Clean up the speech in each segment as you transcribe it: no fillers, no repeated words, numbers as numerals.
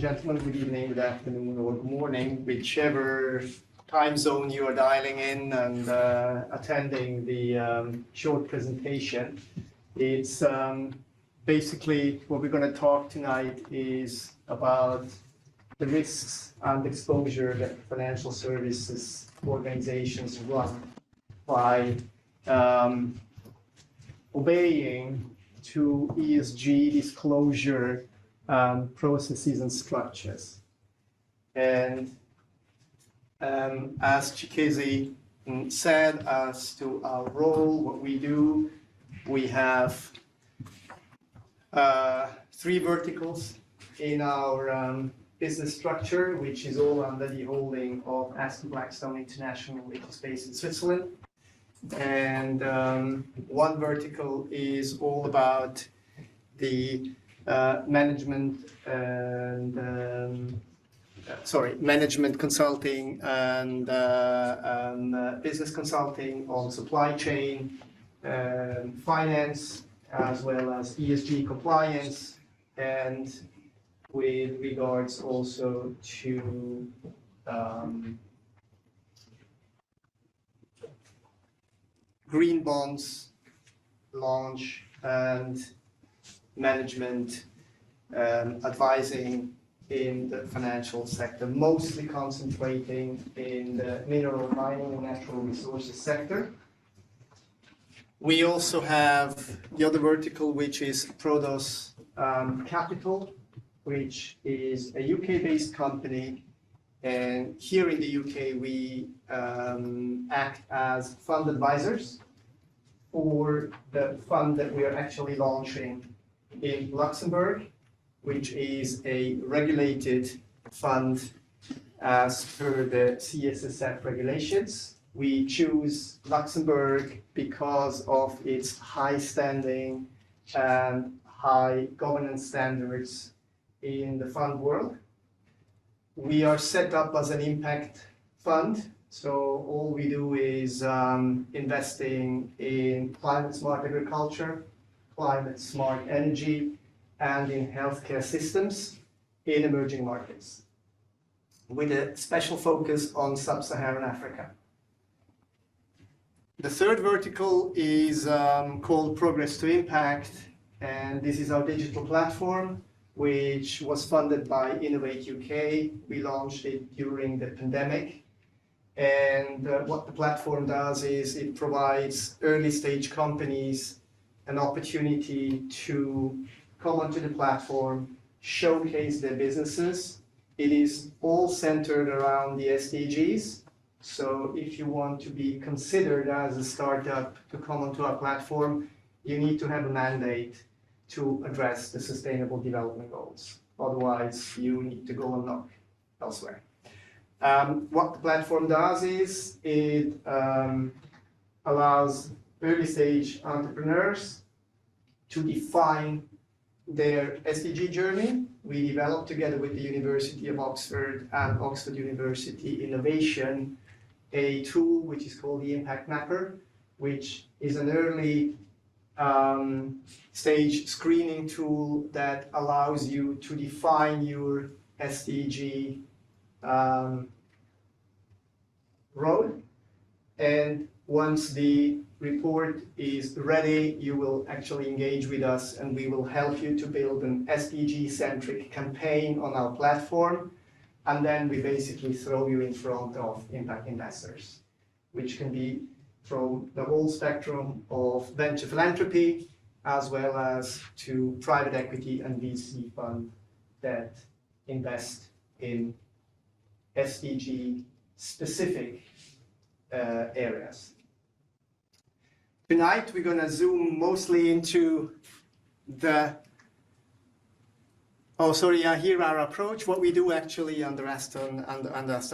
gentlemen, good evening, good afternoon, or good morning, whichever time zone you are dialing in and attending the short presentation. It's basically what we're going to talk tonight is about the risks and exposure that financial services organizations run by obeying to ESG disclosure processes and structures. And as Chikezi said, as to our role, what we do, we have three verticals in our business structure, which is all under the holding of Aston Blackstone International, which is based in Switzerland. And one vertical is all about the management consulting and business consulting on supply chain, finance, as well as ESG compliance, and with regards also to green bonds launch and management advising in the financial sector, mostly concentrating in the mineral mining and natural resources sector. We also have the other vertical, which is Prodos Capital, which is a UK-based company. And here in the UK, we act as fund advisors for the fund that we are actually launching in Luxembourg, which is a regulated fund as per the CSSF regulations. We choose Luxembourg because of its high standing and high governance standards in the fund world. We are set up as an impact fund, so all we do is investing in climate smart agriculture, climate smart energy, and in healthcare systems in emerging markets, with a special focus on sub-Saharan Africa. The third vertical is called Progress to Impact, and this is our digital platform, which was funded by Innovate UK. We launched it during the pandemic. And what the platform does is it provides early stage companies an opportunity to come onto the platform, showcase their businesses. It is all centered around the SDGs. So if you want to be considered as a startup to come onto our platform, you need to have a mandate to address the Sustainable Development Goals. Otherwise, you need to go and look elsewhere. What the platform does is it allows early stage entrepreneurs to define their SDG journey. We developed together with the University of Oxford and Oxford University Innovation a tool which is called the Impact Mapper, which is an early stage screening tool that allows you to define your SDG road. And once the report is ready, you will actually engage with us and we will help you to build an SDG-centric campaign on our platform. And then we basically throw you in front of impact investors, which can be from the whole spectrum of venture philanthropy, as well as to private equity and VC fund that invest in SDG specific areas. Tonight, we're going to zoom mostly into the here our approach. What we do actually under Aston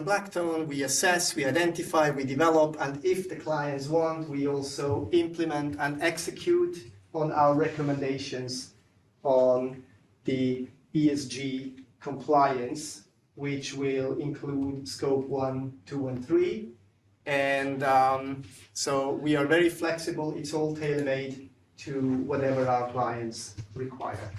Blackstone, we assess, we identify, we develop, and if the clients want, we also implement and execute on our recommendations on the ESG compliance, which will include scope 1, 2, and 3. And so we are very flexible. It's all tailor-made to whatever our clients require.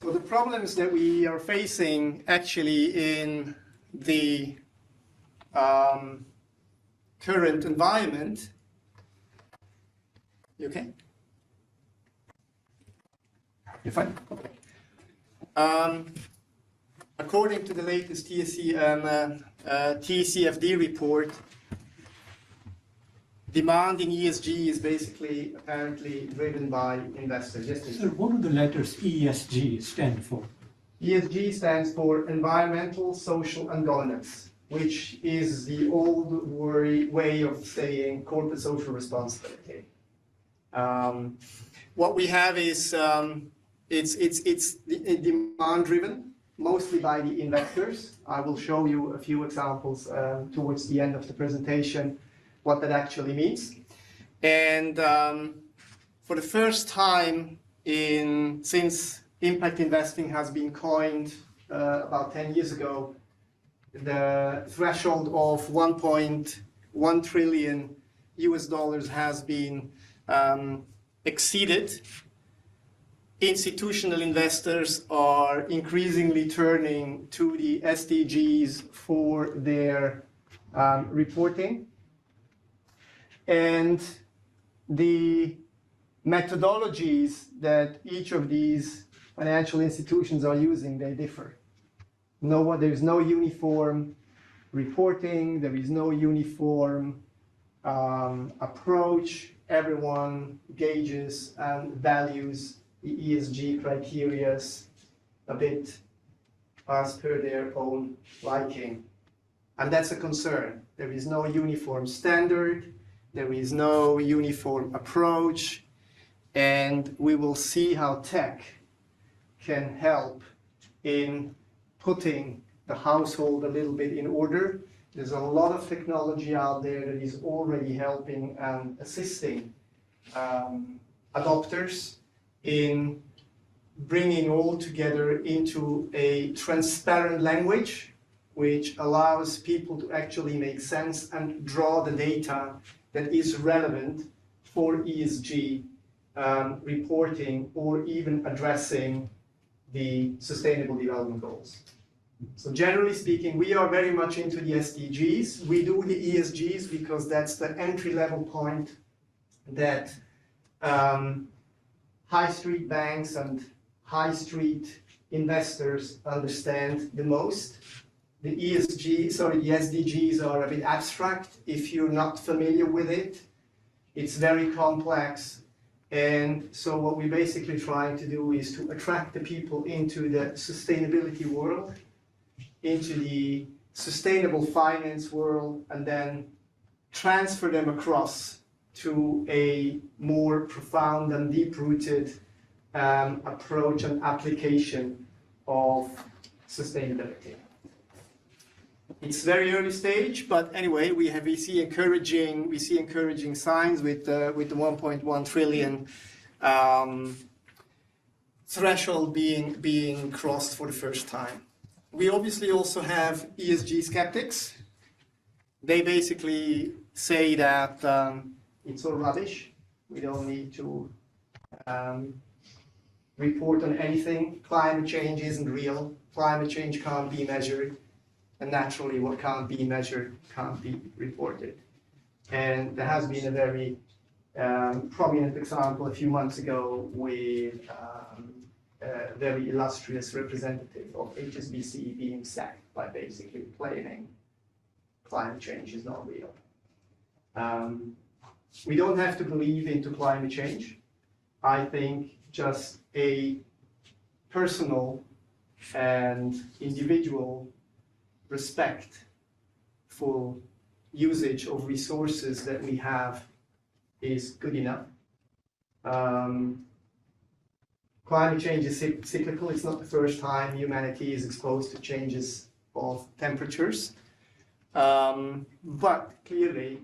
So the problems that we are facing actually in the current environment. You okay? You're fine? According to the latest TCFD report, demand in ESG is basically apparently driven by investors. Yes, please. Sir, what do the letters ESG stand for? ESG stands for environmental, social, and governance, which is the old way of saying corporate social responsibility. What we have is it's demand-driven, mostly by the investors. I will show you a few examples towards the end of the presentation what that actually means. And for the first time since impact investing has been coined about 10 years ago, the threshold of $1.1 trillion has been exceeded. Institutional investors are increasingly turning to the SDGs for their reporting. And the methodologies that each of these financial institutions are using, they differ. There's no uniform reporting, there is no uniform approach. Everyone gauges and values the ESG criteria a bit as per their own liking. And that's a concern. There is no uniform standard, there is no uniform approach, and we will see how tech can help in putting the household a little bit in order. There's a lot of technology out there that is already helping and assisting adopters in bringing all together into a transparent language, which allows people to actually make sense and draw the data that is relevant for ESG reporting or even addressing the Sustainable Development Goals. So generally speaking, we are very much into the SDGs. We do the ESGs because that's the entry-level point that high street banks and high street investors understand the most. The SDGs are a bit abstract if you're not familiar with it. It's very complex. And so what we're basically trying to do is to attract the people into the sustainability world, into the sustainable finance world, and then transfer them across to a more profound and deep-rooted approach and application of sustainability. It's very early stage, but anyway, we see encouraging signs with the 1.1 trillion threshold being crossed for the first time. We obviously also have ESG skeptics. They basically say that it's all rubbish. We don't need to report on anything. Climate change isn't real. Climate change can't be measured. And naturally, what can't be measured can't be reported. And there has been a very prominent example a few months ago with a very illustrious representative of HSBC being sacked by basically claiming climate change is not real. We don't have to believe into climate change. I think just a personal and individual respect for usage of resources that we have is good enough. Climate change is cyclical. It's not the first time humanity is exposed to changes of temperatures. But clearly,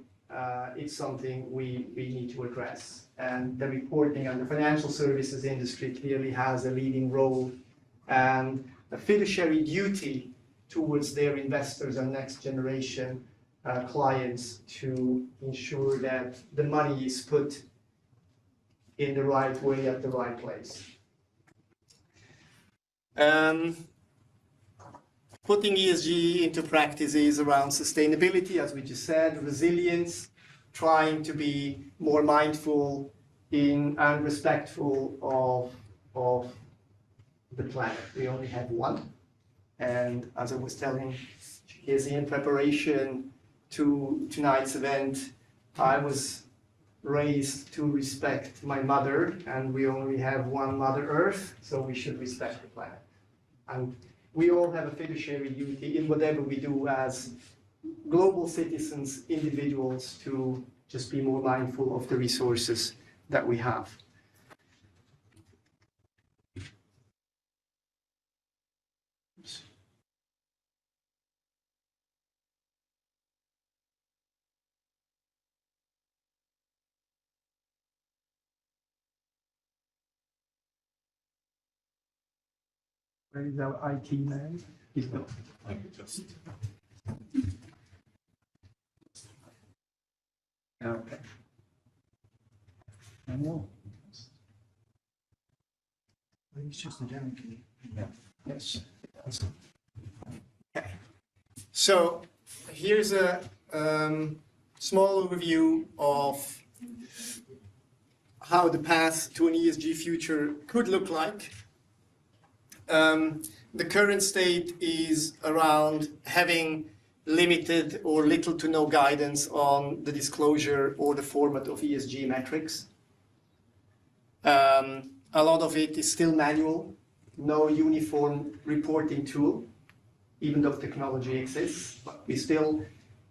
it's something we need to address. And the reporting and the financial services industry clearly has a leading role and a fiduciary duty towards their investors and next generation clients to ensure that the money is put in the right way at the right place. Putting ESG into practice is around sustainability, as we just said, resilience, trying to be more mindful in and respectful of the planet. We only have one. And as I was telling Chikezi in preparation to tonight's event, I was raised to respect my mother, and we only have one Mother Earth, so we should respect the planet. And we all have a fiduciary duty in whatever we do as global citizens, individuals, to just be more mindful of the resources that we have. Where is our IT man? He's not. I could just. Okay. I know. It's just a general. Yeah. Yes. Okay. So here's a small overview of how the path to an ESG future could look like. The current state is around having limited or little to no guidance on the disclosure or the format of ESG metrics. A lot of it is still manual, no uniform reporting tool, even though technology exists, but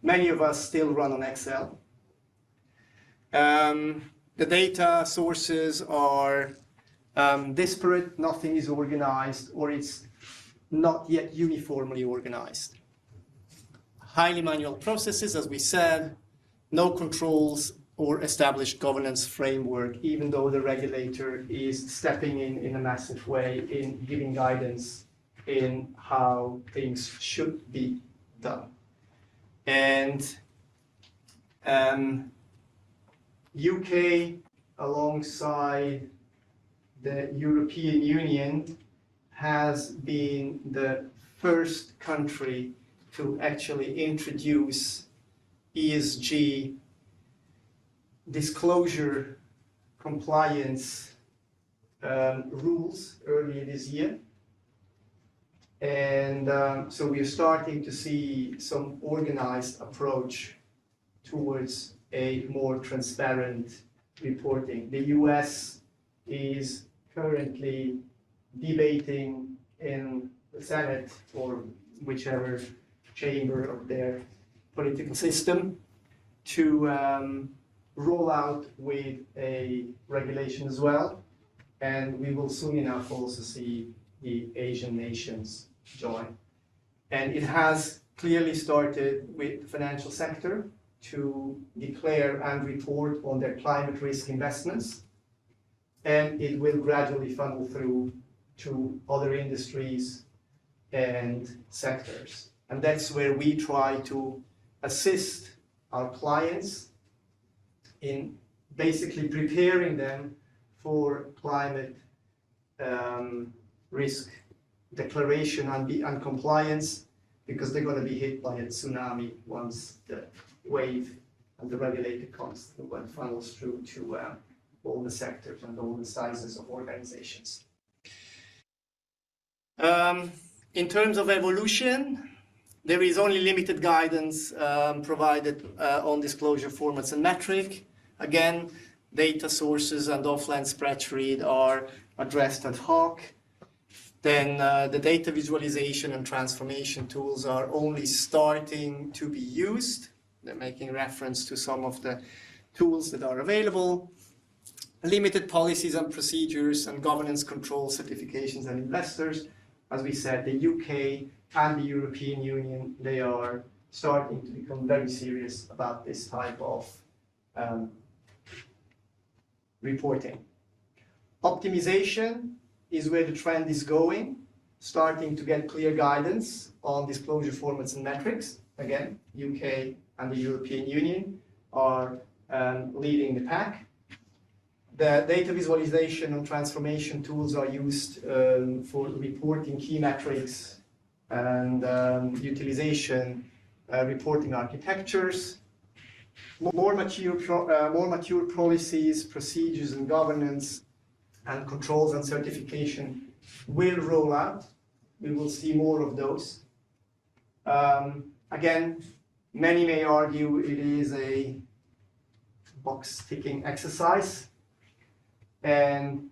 many of us still run on Excel. The data sources are disparate, nothing is organized, or it's not yet uniformly organized. Highly manual processes, as we said, no controls or established governance framework, even though the regulator is stepping in a massive way in giving guidance in how things should be done. And UK, alongside the European Union, has been the first country to actually introduce ESG disclosure compliance rules earlier this year. And so we are starting to see some organized approach towards a more transparent reporting. The US is currently debating in the Senate or whichever chamber of their political system to roll out with a regulation as well. And we will soon enough also see the Asian nations join. And it has clearly started with the financial sector to declare and report on their climate risk investments. And it will gradually funnel through to other industries and sectors. And that's where we try to assist our clients in basically preparing them for climate risk declaration and compliance, because they're going to be hit by a tsunami once the wave and the regulator comes and funnels through to all the sectors and all the sizes of organizations. In terms of evolution, there is only limited guidance provided on disclosure formats and metric. Again, data sources and offline spreadsheet are addressed ad hoc. Then the data visualization and transformation tools are only starting to be used. They're making reference to some of the tools that are available. Limited policies and procedures and governance control certifications and investors. As we said, the UK and the European Union, they are starting to become very serious about this type of reporting. Optimization is where the trend is going, starting to get clear guidance on disclosure formats and metrics. Again, UK and the European Union are leading the pack. The data visualization and transformation tools are used for reporting key metrics and utilization reporting architectures. More mature policies, procedures, and governance and controls and certification will roll out. We will see more of those. Again, many may argue it is a box-ticking exercise, and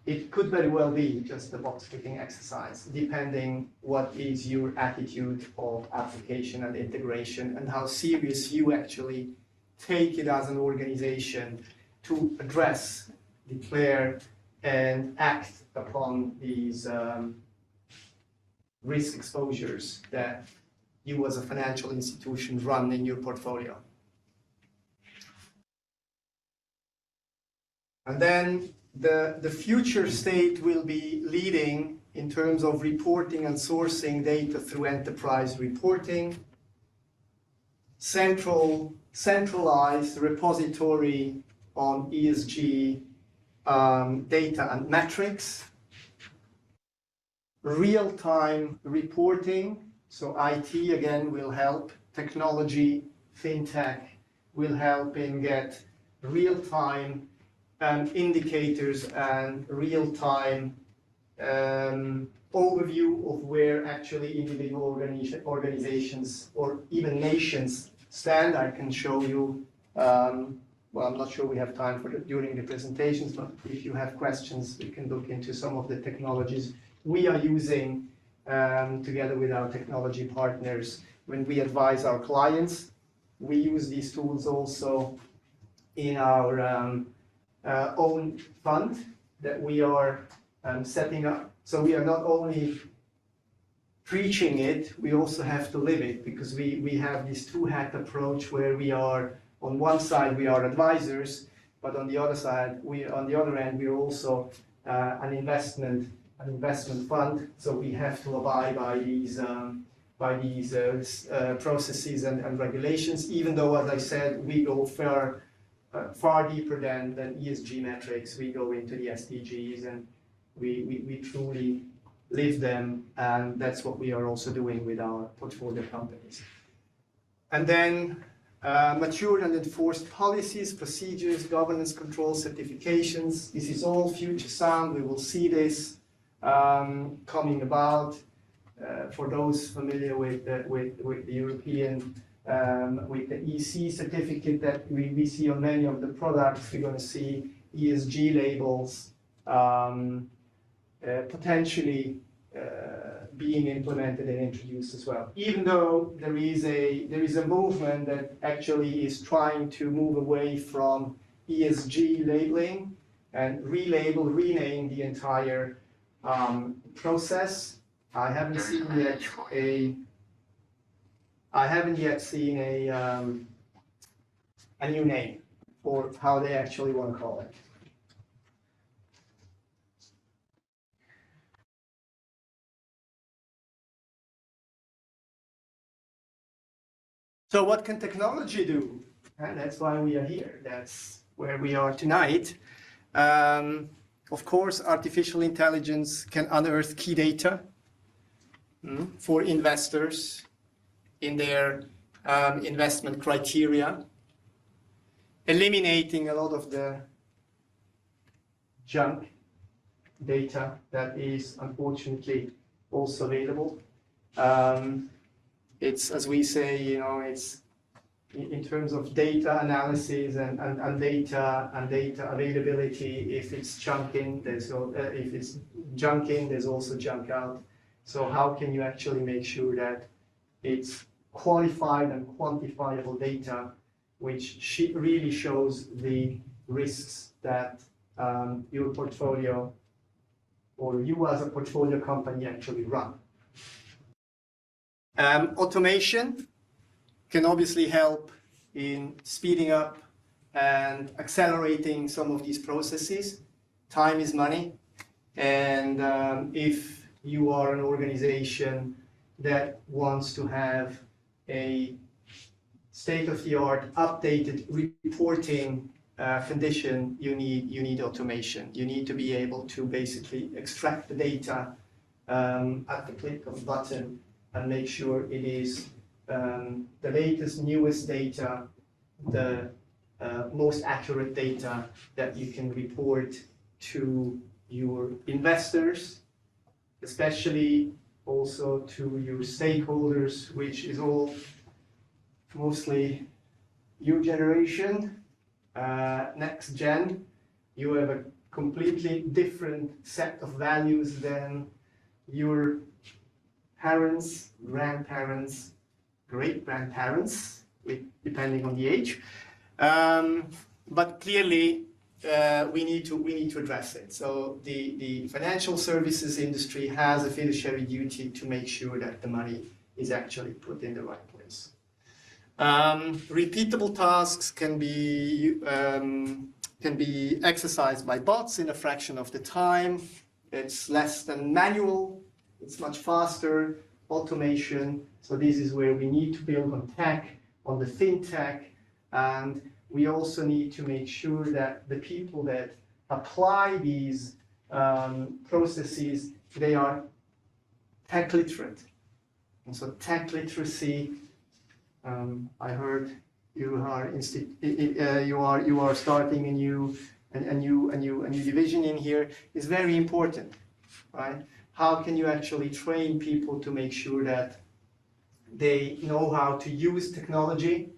it could very well be just a box-ticking exercise, depending what is your attitude of application and integration and how serious you actually take it as an organization to address, declare, and act upon these risk exposures that you as a financial institution run in your portfolio. And then the future state will be leading in terms of reporting and sourcing data through enterprise reporting, centralized repository on ESG data and metrics, real-time reporting, so IT again will help, technology, fintech will help in get real-time indicators and real-time overview of where actually individual organizations or even nations stand. I can show you, well, I'm not sure we have time for during the presentations, but if you have questions, we can look into some of the technologies we are using together with our technology partners when we advise our clients. We use these tools also in our own fund that we are setting up. So we are not only preaching it, we also have to live it, because we have this two-hat approach where we are, on one side we are advisors, but on the other side, on the other end, we are also an investment fund. So we have to abide by these processes and regulations, even though, as I said, we go far deeper than ESG metrics. We go into the SDGs and we truly live them, and that's what we are also doing with our portfolio companies. And then mature and enforced policies, procedures, governance controls, certifications. This is all future sound. We will see this coming about. For those familiar with the European, with the EC certificate that we see on many of the products, we're going to see ESG labels potentially being implemented and introduced as well. Even though there is a movement that actually is trying to move away from ESG labeling and rename the entire process. I haven't yet seen a new name for how they actually want to call it. So what can technology do? And that's why we are here. That's where we are tonight. Of course, artificial intelligence can unearth key data for investors in their investment criteria, eliminating a lot of the junk data that is unfortunately also available. It's, as we say, it's in terms of data analysis and data availability. If it's junk in, if it's junk in, there's also junk out. So how can you actually make sure that it's qualified and quantifiable data, which really shows the risks that your portfolio or you as a portfolio company actually run? Automation can obviously help in speeding up and accelerating some of these processes. Time is money, and if you are an organization that wants to have a state-of-the-art updated reporting condition, you need automation. You need to be able to basically extract the data at the click of a button and make sure it is the latest, newest data, the most accurate data that you can report to your investors, especially also to your stakeholders, which is all mostly your generation, next gen. You have a completely different set of values than your parents, grandparents, great-grandparents, depending on the age. But clearly, we need to address it. So the financial services industry has a fiduciary duty to make sure that the money is actually put in the right place. Repeatable tasks can be exercised by bots in a fraction of the time. It's less than manual. It's much faster. Automation. So this is where we need to build on tech, on the fintech, and we also need to make sure that the people that apply these processes, they are tech literate. And so tech literacy, I heard you are starting a new division in here, is very important, right? How can you actually train people to make sure that they know how to use technology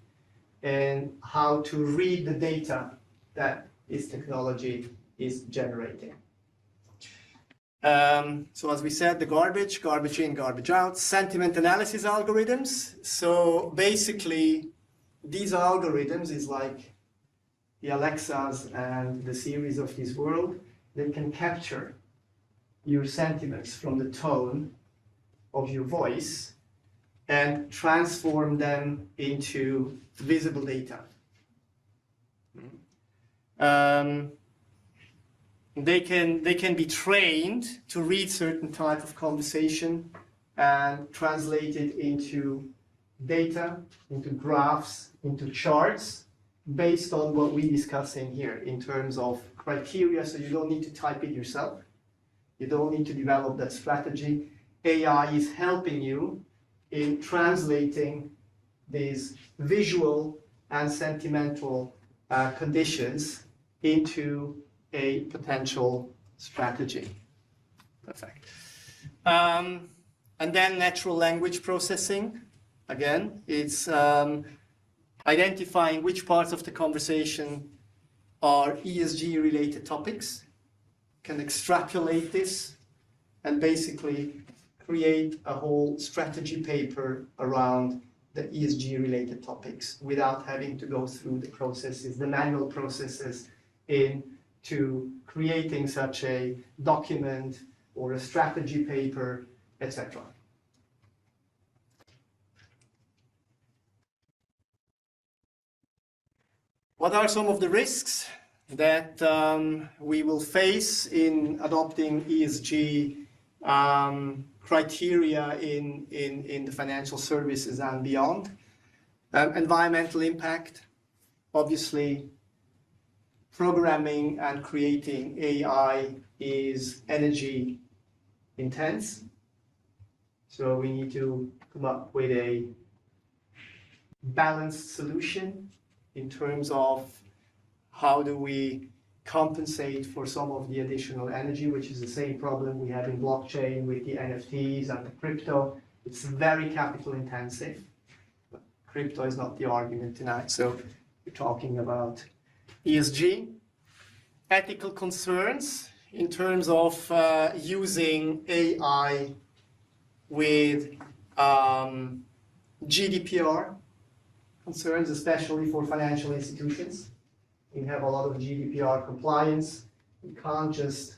and how to read the data that this technology is generating? So as we said, the garbage in, garbage out, sentiment analysis algorithms. So basically, these algorithms is like the Alexas and the Siris of this world. They can capture your sentiments from the tone of your voice and transform them into visible data. They can be trained to read certain type of conversation and translate it into data, into graphs, into charts, based on what we discuss in here in terms of criteria. So you don't need to type it yourself. You don't need to develop that strategy. AI is helping you in translating these visual and sentimental conditions into a potential strategy. Perfect. And then natural language processing. Again, it's identifying which parts of the conversation are ESG related topics, can extrapolate this and basically create a whole strategy paper around the ESG related topics without having to go through the processes, the manual processes into creating such a document or a strategy paper, etc. What are some of the risks that we will face in adopting ESG criteria in the financial services and beyond? Environmental impact, obviously. Programming and creating AI is energy intense, so we need to come up with a balanced solution in terms of how do we compensate for some of the additional energy, which is the same problem we have in blockchain with the NFTs and the crypto. It's very capital intensive. But crypto is not the argument tonight, so we're talking about ESG. Ethical concerns in terms of using AI with GDPR concerns, especially for financial institutions. We have a lot of GDPR compliance. We can't just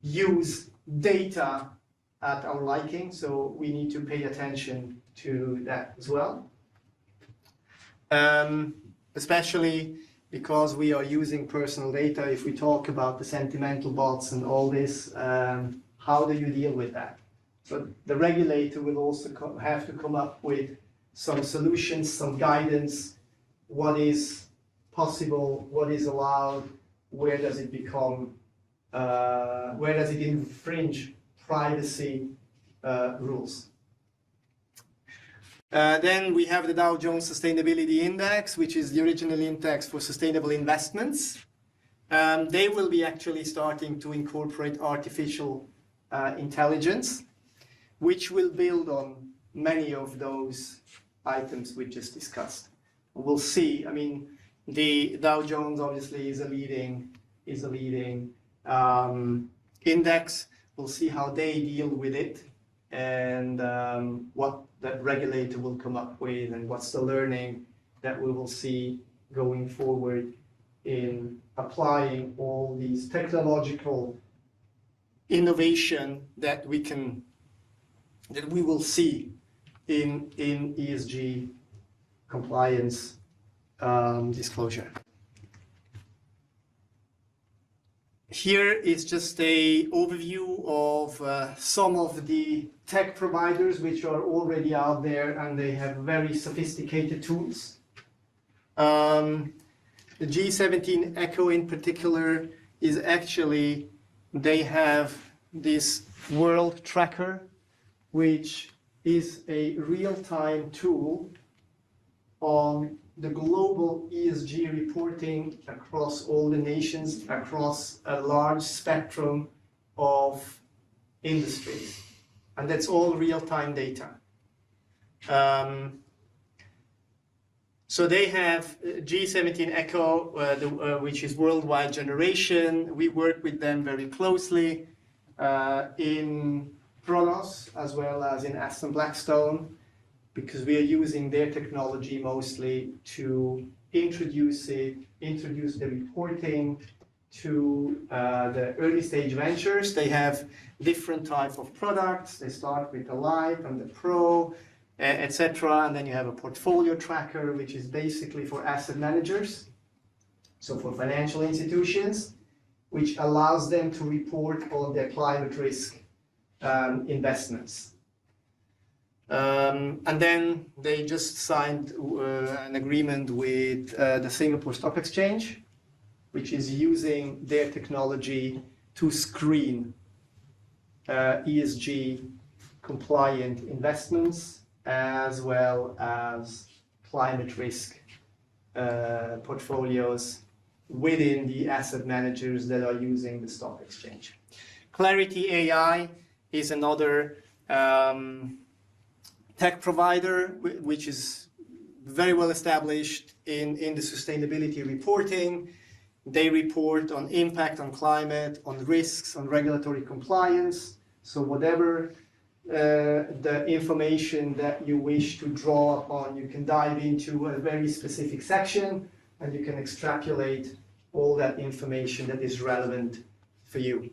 use data at our liking, so we need to pay attention to that as well. Especially because we are using personal data. If we talk about the sentimental bots and all this, how do you deal with that? So the regulator will also have to come up with some solutions, some guidance. What is possible, what is allowed, where does it become, where does it infringe privacy rules. Then we have the Dow Jones Sustainability Index, which is the original index for sustainable investments. They will be actually starting to incorporate artificial intelligence, which will build on many of those items we just discussed. We'll see. I mean, the Dow Jones obviously is a leading index. We'll see how they deal with it and what that regulator will come up with and what's the learning that we will see going forward in applying all these technological innovation that we will see in ESG compliance disclosure. Here is just an overview of some of the tech providers which are already out there, and they have very sophisticated tools. The G17 Echo in particular is actually, they have this world tracker, which is a real-time tool on the global ESG reporting across all the nations, across a large spectrum of industries. And that's all real-time data. So they have G17 Echo, which is worldwide generation. We work with them very closely in Kronos as well as in Aston Blackstone, because we are using their technology mostly to introduce the reporting to the early stage ventures. They have different types of products. They start with the Lite and the Pro, etc. And then you have a portfolio tracker, which is basically for asset managers, so for financial institutions, which allows them to report on their climate risk investments. And then they just signed an agreement with the Singapore Stock Exchange, which is using their technology to screen ESG compliant investments as well as climate risk portfolios within the asset managers that are using the stock exchange. Clarity AI is another tech provider which is very well established in the sustainability reporting. They report on impact on climate, on risks, on regulatory compliance. So whatever the information that you wish to draw upon, you can dive into a very specific section and you can extrapolate all that information that is relevant for you.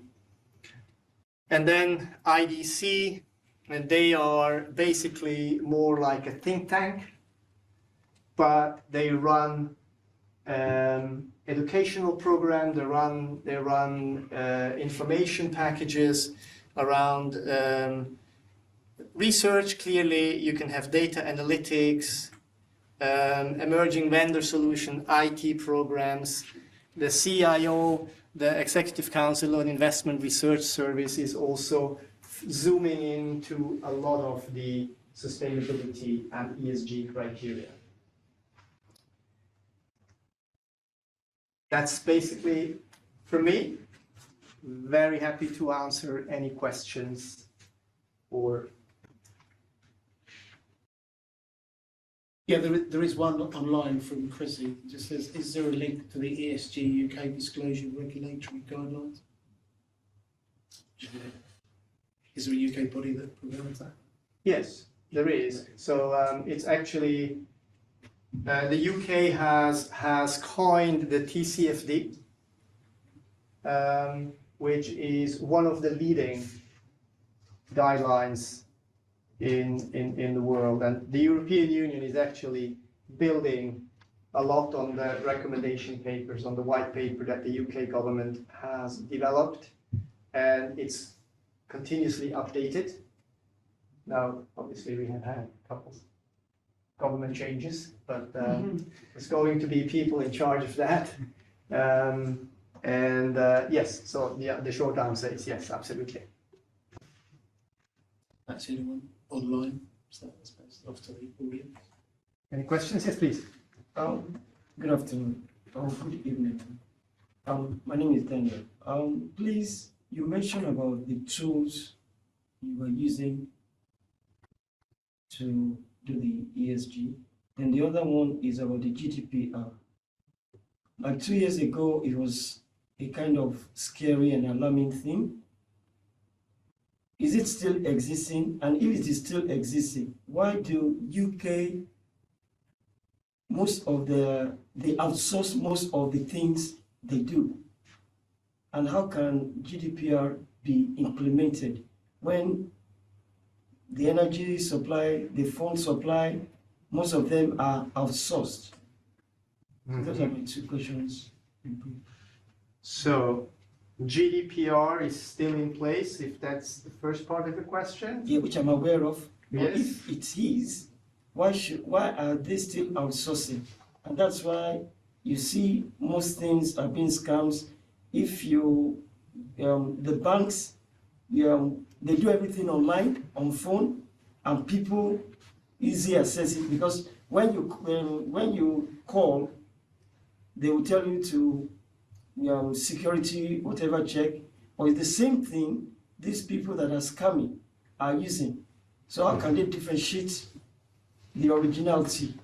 And then IDC, and they are basically more like a think tank, but they run educational program, they run information packages around research. Clearly, you can have data analytics, emerging vendor solution, IT programs. The CIO, the Executive Council on Investment Research Service, is also zooming into a lot of the sustainability and ESG criteria. That's basically for me. Very happy to answer any questions or. Yeah, there is one online from Chrissy. It just says, is there a link to the ESG UK disclosure regulatory guidelines? Is there a UK body that provides that? Yes, there is. So it's actually, the UK has coined the TCFD, which is one of the leading guidelines in the world, and the European Union is actually building a lot on the recommendation papers, on the white paper that the UK government has developed, and it's continuously updated. Now, obviously, we have had a couple government changes, but there's going to be people in charge of that. Yes, so the short answer is yes, absolutely. That's anyone online, so I suppose after the audience. Any questions? Yes, please. Good afternoon, or good evening. My name is Daniel. Please, you mentioned about the tools you were using to do the ESG. Then the other one is about the GDPR. Like 2 years ago, it was a kind of scary and alarming thing. Is it still existing? And if it is still existing, why do UK they outsource most of the things they do? And how can GDPR be implemented when the energy supply, the phone supply, most of them are outsourced? Those are my two questions. So GDPR is still in place, if that's the first part of the question? Yeah, which I'm aware of. But Yes. if it is, why are they still outsourcing? And that's why you see most things are being scams. If you, the banks, they do everything online, on phone, and people easily access it, because when you call, they will tell you to security, whatever check, or it's the same thing these people that are scamming are using. So how can they differentiate the originality?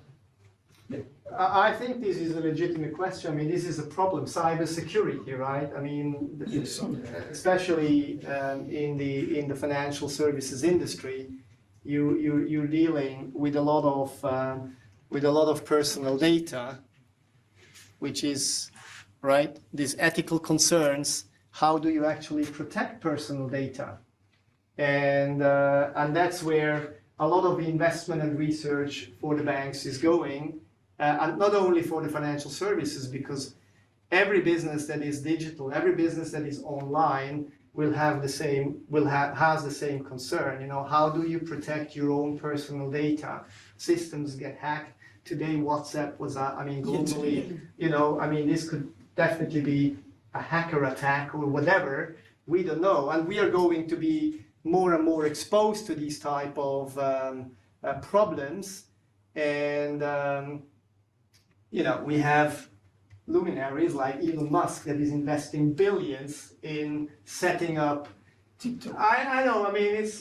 I think this is a legitimate question. I mean, this is a problem, cybersecurity, right? I mean, Yes. especially in the financial services industry, you're dealing with a lot of personal data, which is right. These ethical concerns. How do you actually protect personal data? And that's where a lot of the investment and research for the banks is going. And not only for the financial services, because every business that is digital, every business that is online has the same concern. You know, how do you protect your own personal data? Systems get hacked. Today, WhatsApp was, globally, this could definitely be a hacker attack or whatever. We don't know, and we are going to be more and more exposed to these type of problems, and. We have luminaries like Elon Musk that is investing billions in setting up TikTok. I know. I mean, it's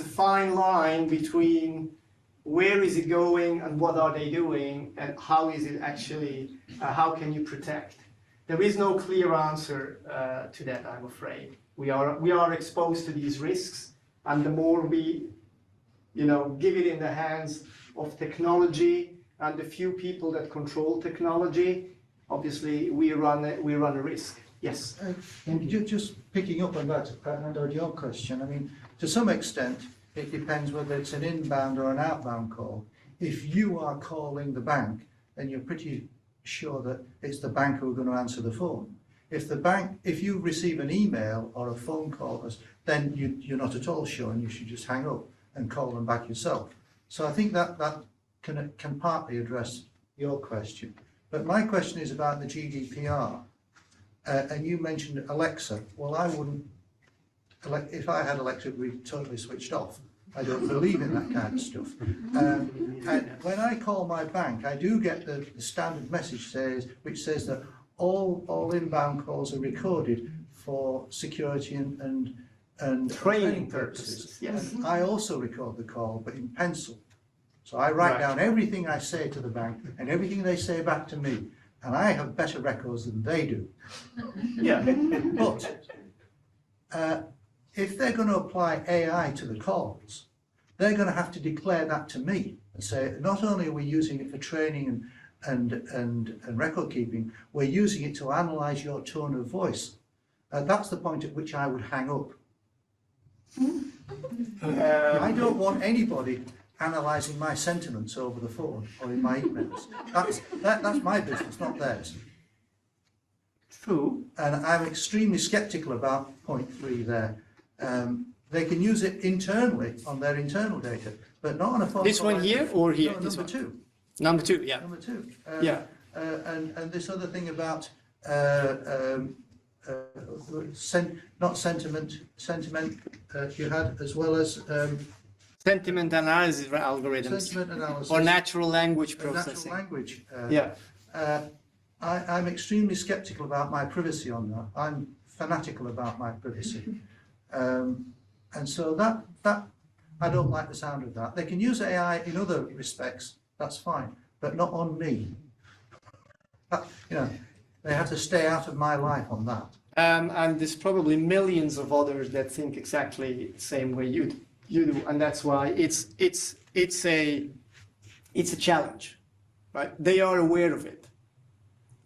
a fine line between where is it going and what are they doing and how is it actually? How can you protect? There is no clear answer to that. I'm afraid we are exposed to these risks, and the more we, give it in the hands of technology and the few people that control technology, obviously we run a risk. Yes. Just picking up on that and on your question, I mean, to some extent, it depends whether it's an inbound or an outbound call. If you are calling the bank, then you're pretty sure that it's the bank who are going to answer the phone. If you receive an email or a phone call, then you're not at all sure, and you should just hang up and call them back yourself. So I think that can partly address your question. But my question is about the GDPR. And you mentioned Alexa. Well, I wouldn't, if I had Alexa, it would be totally switched off. I don't believe in that kind of stuff. And when I call my bank, I do get the standard message which says that all inbound calls are recorded for security and Training purposes. Yes. I also record the call, but in pencil. So I write down everything I say to the bank and everything they say back to me. And I have better records than they do. Yeah. But if they're going to apply AI to the calls, they're going to have to declare that to me and say, not only are we using it for training and record keeping, we're using it to analyse your tone of voice. That's the point at which I would hang up. I don't want anybody analysing my sentiments over the phone or in my emails. That's my business, not theirs. True. And I'm extremely sceptical about point 3 there. they can use it internally on their internal data, but not on a phone This call one like here or here? No, This number one. two. Number two, yeah. Number two. Yeah. And this other thing about not sentiment you had, as well as Sentiment analysis algorithms sentiment analysis or natural language and natural processing. language. Yeah. I'm extremely sceptical about my privacy on that. I'm fanatical about my privacy. And so that I don't like the sound of that. They can use AI in other respects, that's fine, but not on me. You know, they have to stay out of my life on that. And there's probably millions of others that think exactly the same way you do, and that's why it's a challenge, right? They are aware of it,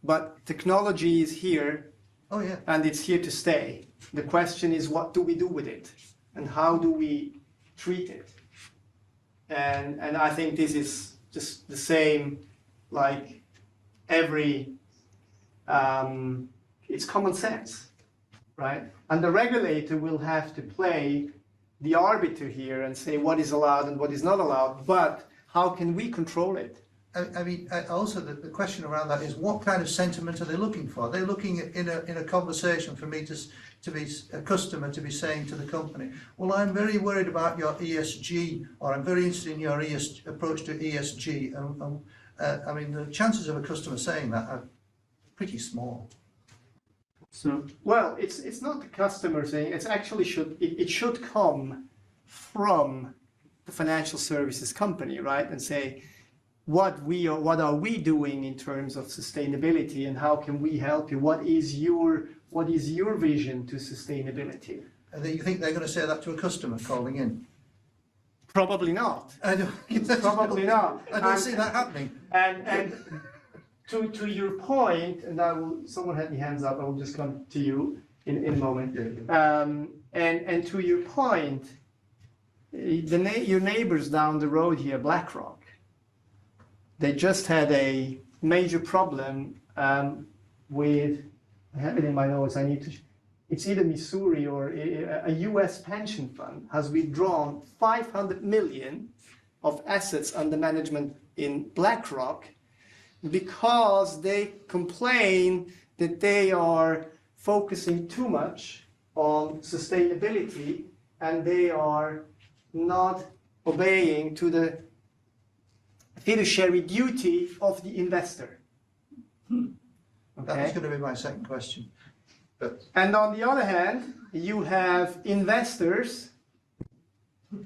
but technology is here, Oh yeah. and it's here to stay. The question is, what do we do with it, and how do we treat it? And I think this is just the same, like every. It's common sense, right? And the regulator will have to play the arbiter here and say what is allowed and what is not allowed, but how can we control it? I mean, also the question around that is what kind of sentiment are they looking for? They're looking in a conversation for me to be a customer to be saying to the company, well, I'm very worried about your ESG, or I'm very interested in your approach to ESG. I mean, the chances of a customer saying that are pretty small. So, well, it's not the customer saying, it's actually it should come from the financial services company, right? And say, what are we doing in terms of sustainability, and how can we help you? What is your vision to sustainability? And you think they're going to say that to a customer calling in? Probably not. I don't, Probably not. I don't see that happening. And to your point, and someone had their hands up, I will just come to you in a moment. And to your point, your neighbors down the road here, BlackRock, they just had a major problem with, I have it in my notes, it's either Missouri or a US pension fund has withdrawn 500 million of assets under management in BlackRock because they complain that they are focusing too much on sustainability and they are not obeying to the fiduciary duty of the investor. That was going to be my second question. But And on the other hand, you have investors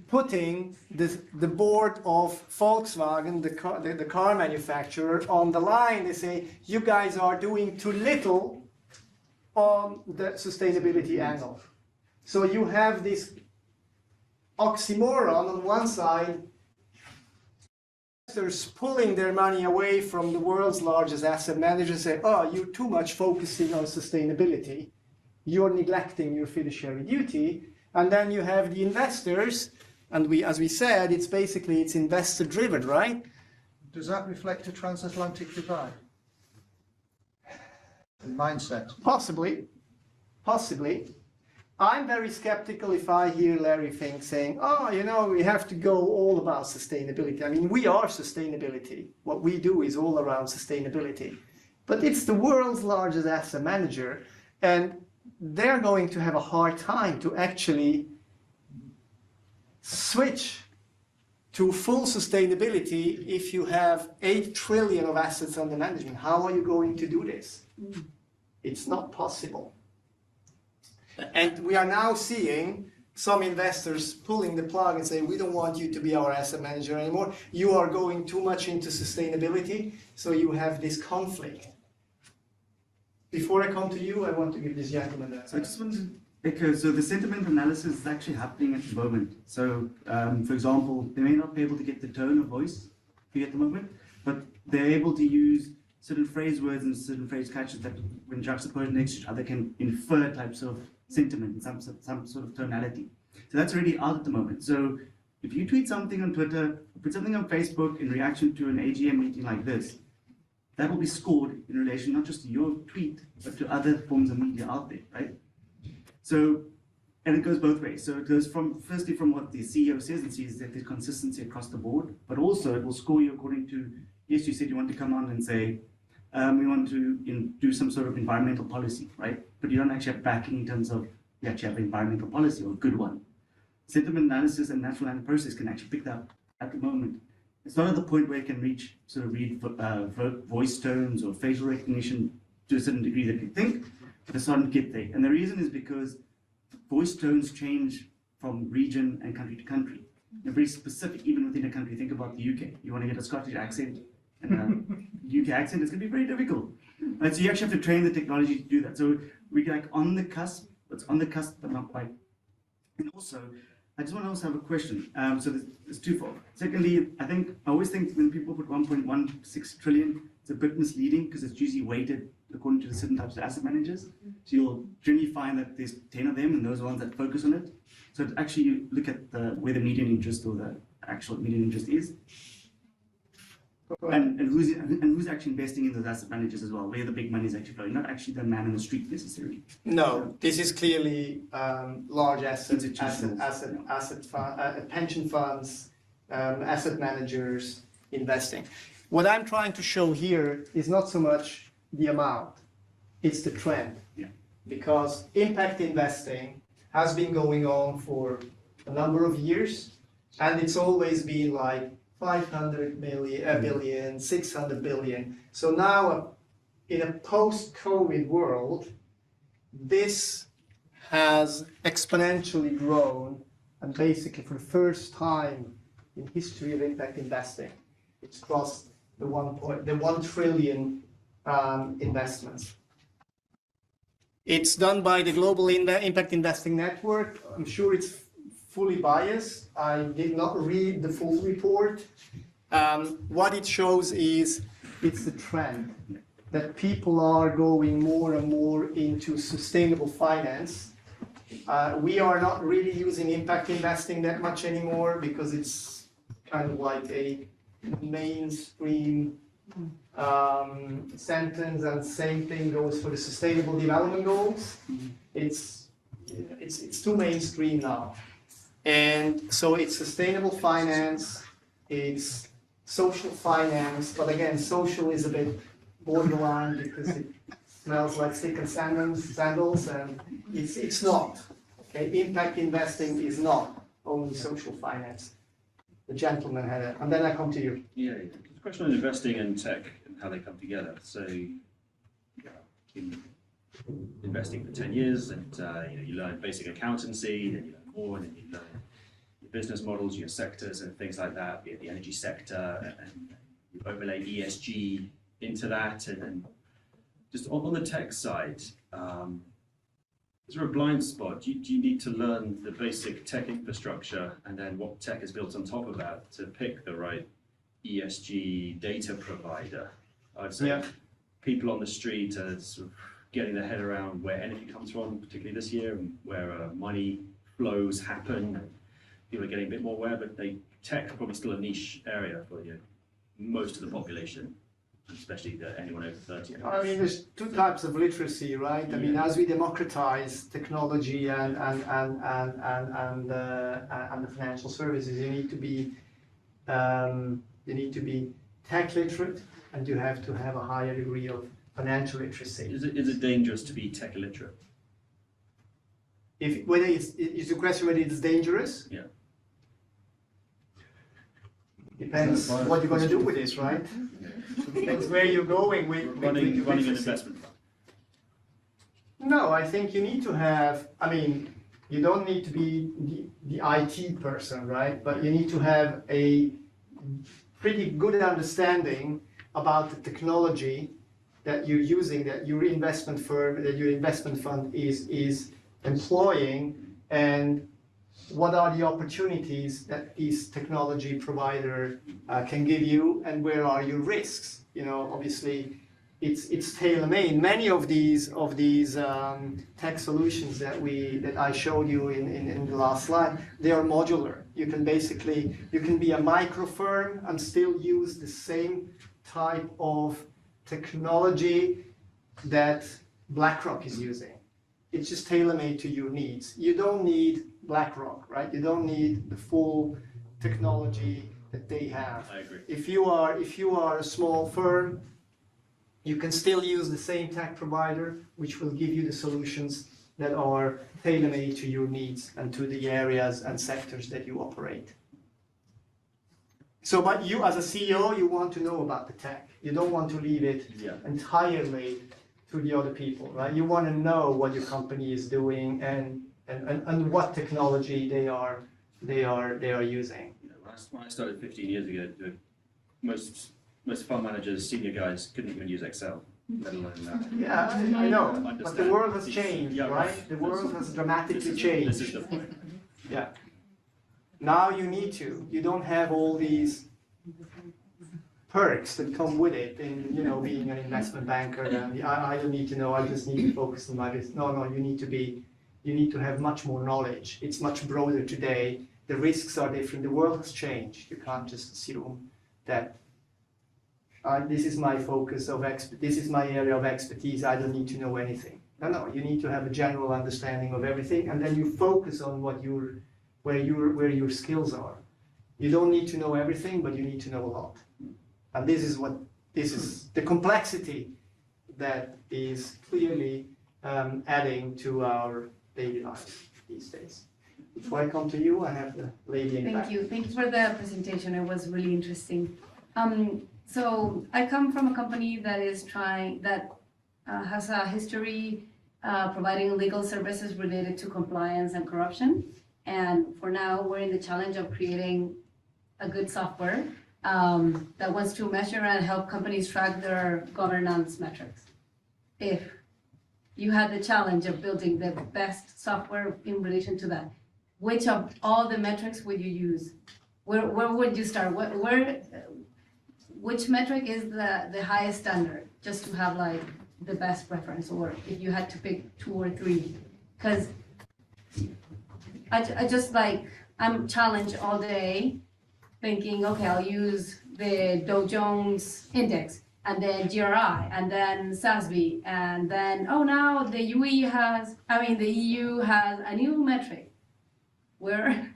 putting the board of Volkswagen, the car manufacturer, on the line. They say, you guys are doing too little on the sustainability angle. So you have this oxymoron on one side, investors pulling their money away from the world's largest asset managers, say, oh, you're too much focusing on sustainability. You're neglecting your fiduciary duty. And then you have the investors, and as we said, it's investor driven, right? does that reflect a transatlantic divide in mindset? Possibly. I'm very skeptical if I hear Larry Fink saying, oh, we have to go all about sustainability. I mean, we are sustainability. What we do is all around sustainability. But it's the world's largest asset manager, and they're going to have a hard time to actually switch to full sustainability if you have 8 trillion of assets under management. How are you going to do this? It's not possible. And we are now seeing some investors pulling the plug and saying, we don't want you to be our asset manager anymore. You are going too much into sustainability, so you have this conflict. Before I come to you, I want to give this gentleman that. So I just wanted to echo, so the sentiment analysis is actually happening at the moment. So, for example, they may not be able to get the tone of voice for you at the moment, but they're able to use certain phrase words and certain phrase catches that, when juxtaposed next to each other, can infer types of sentiment, some sort of tonality. So that's already out at the moment. So if you tweet something on Twitter, put something on Facebook in reaction to an AGM meeting like this, that will be scored in relation not just to your tweet, but to other forms of media out there, right? So And it goes both ways. So it goes from, firstly, from what the CEO says and sees that there's consistency across the board, but also it will score you according to, yes, you said you want to come on and say, we want to do some sort of environmental policy, right? But you don't actually have backing in terms of you actually have an environmental policy or a good one. Sentiment analysis and natural language process can actually pick that up at the moment. It's not at the point where it can reach sort of read voice tones or facial recognition to a certain degree that you think, but it's starting to get there. And the reason is because voice tones change from region and country to country. They're very specific, even within a country. Think about the UK. You want to get a Scottish accent and a UK accent, it's going to be very difficult. Right? So you actually have to train the technology to do that. So we're like on the cusp, it's on the cusp, but not quite. And also, I just want to also have a question. So there's twofold. Secondly, I always think when people put 1.16 trillion, it's a bit misleading because it's usually weighted according to the certain types of asset managers. So you'll generally find that there's 10 of them and those are the ones that focus on it. So to actually look at where the median interest or the actual median interest is. And who's actually investing in those asset managers as well, where the big money is actually flowing, not actually the man in the street necessarily. No, this is clearly large pension funds, asset managers investing. What I'm trying to show here is not so much the amount, it's the trend. Yeah. Because impact investing has been going on for a number of years, and it's always been like 500 billion, 600 billion. So now, in a post-COVID world, this has exponentially grown, and basically for the first time in history of impact investing, it's crossed the 1 trillion investments. It's done by the Global Impact Investing Network. I'm sure it's fully biased. I did not read the full report. What it shows is it's the trend that people are going more and more into sustainable finance. We are not really using impact investing that much anymore because it's kind of like a mainstream sentence, and same thing goes for the Sustainable Development Goals. It's too mainstream now. And so it's sustainable finance, it's social finance, but again, social is a bit borderline because it smells like stick and sandals, and it's not. Okay, impact investing is not only social finance. The gentleman had it, and then I come to you. Yeah, the question on investing and tech and how they come together. So, in investing for 10 years, and you learn basic accountancy, then you learn more, and then you learn your business models, your sectors, and things like that. Be it the energy sector, and you overlay ESG into that, and just on the tech side. Is there a blind spot? Do you need to learn the basic tech infrastructure and then what tech is built on top of that to pick the right ESG data provider? I'd say people on the street are sort of getting their head around where energy comes from, particularly this year, and where money flows happen. People are getting a bit more aware, but tech is probably still a niche area for most of the population, especially anyone over 30. I mean, there's two types of literacy, right? I mean, as we democratize technology and the financial services, you need to be tech literate, and you have to have a higher degree of financial literacy. Is it dangerous to be tech illiterate? Is the question whether it's dangerous? Yeah. Depends what you're going to do with this, right? Depends where you're going with running an literacy. investment fund. No, I think you need to have, you don't need to be the IT person, right? But you need to have a pretty good understanding about the technology that you're using, that your investment fund is employing, and what are the opportunities that this technology provider can give you, and where are your risks? Obviously, it's tailor-made. Many of these tech solutions that I showed you in the last slide, they are modular. You can be a micro firm and still use the same type of technology that BlackRock is using. it's just tailor-made to your needs. You don't need BlackRock, right? You don't need the full technology that they have. I agree. If you are a small firm, you can still use the same tech provider, which will give you the solutions that are tailor-made to your needs and to the areas and sectors that you operate. So, but you as a CEO, you want to know about the tech. You don't want to leave it Yeah. entirely to the other people, right? You want to know what your company is doing and what technology they are using. You know, when I started 15 years ago, most fund managers, senior guys, couldn't even use Excel, let alone that. Yeah, I know, but the Understand. world has changed, Yeah, right? The world has dramatically changed. This is the point. Yeah. Now you need to. You don't have all these perks that come with it in, you know, being an investment banker. And I don't need to know. I just need to focus on my business. No, you need to have much more knowledge. It's much broader today. The risks are different. The world has changed. You can't just assume that this is my focus of this is my area of expertise. I don't need to know anything. No. You need to have a general understanding of everything, and then you focus on where your skills are. You don't need to know everything, but you need to know a lot. And this is the complexity that is clearly adding to our daily life these days. Before I come to you, I have the lady in the back. Thank you for the presentation. It was really interesting. So I come from a company that has a history providing legal services related to compliance and corruption. And for now, we're in the challenge of creating a good software that wants to measure and help companies track their governance metrics. If you had the challenge of building the best software in relation to that, which of all the metrics would you use? Where would you start? Which metric is the highest standard, just to have like the best reference, or if you had to pick 2 or 3? Because I just like, I'm challenged all day thinking, okay, I'll use the Dow Jones index, and then GRI, and then SASB, and then, oh, now the EU has a new metric. Where,